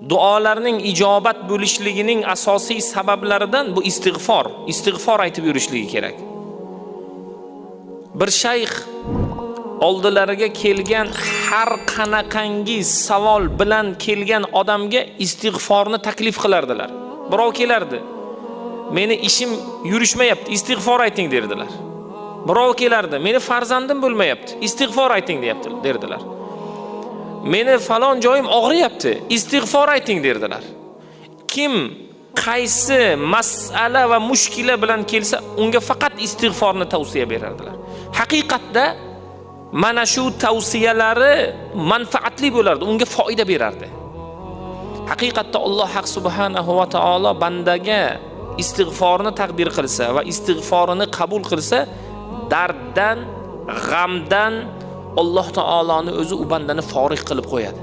duolarning ijobat bo'lishligining asosiy sabablaridan bu istig'for aytib yurishligi kerak. Bir shayx oldilariga kelgan har qanaqangi savol bilan kelgan odamga istig'forni taklif qilardilar. Birov kelardi, meni ishim yurishmayapti, istig'for ayting derdilar. Birov kelardi, meni farzandim bo'lmayapti, istig'for ayting derdilar. Meni falon joyim og'riyapti, istig'for ayting derdilar. Kim qaysi masala va mushkila bilan kelsa, unga faqat istig'forni tavsiya berardilar. Haqiqatda mana shu tavsiyalari manfaatli bo'lardi, unga foyda berardi. Haqiqatda Alloh subhanahu va taolo bandaga istig'forni taqdir qilsa va istig'forini qabul qilsa, darddan, g'amdan Alloh taoloning o'zi u bandani forig' qilib qo'yadi.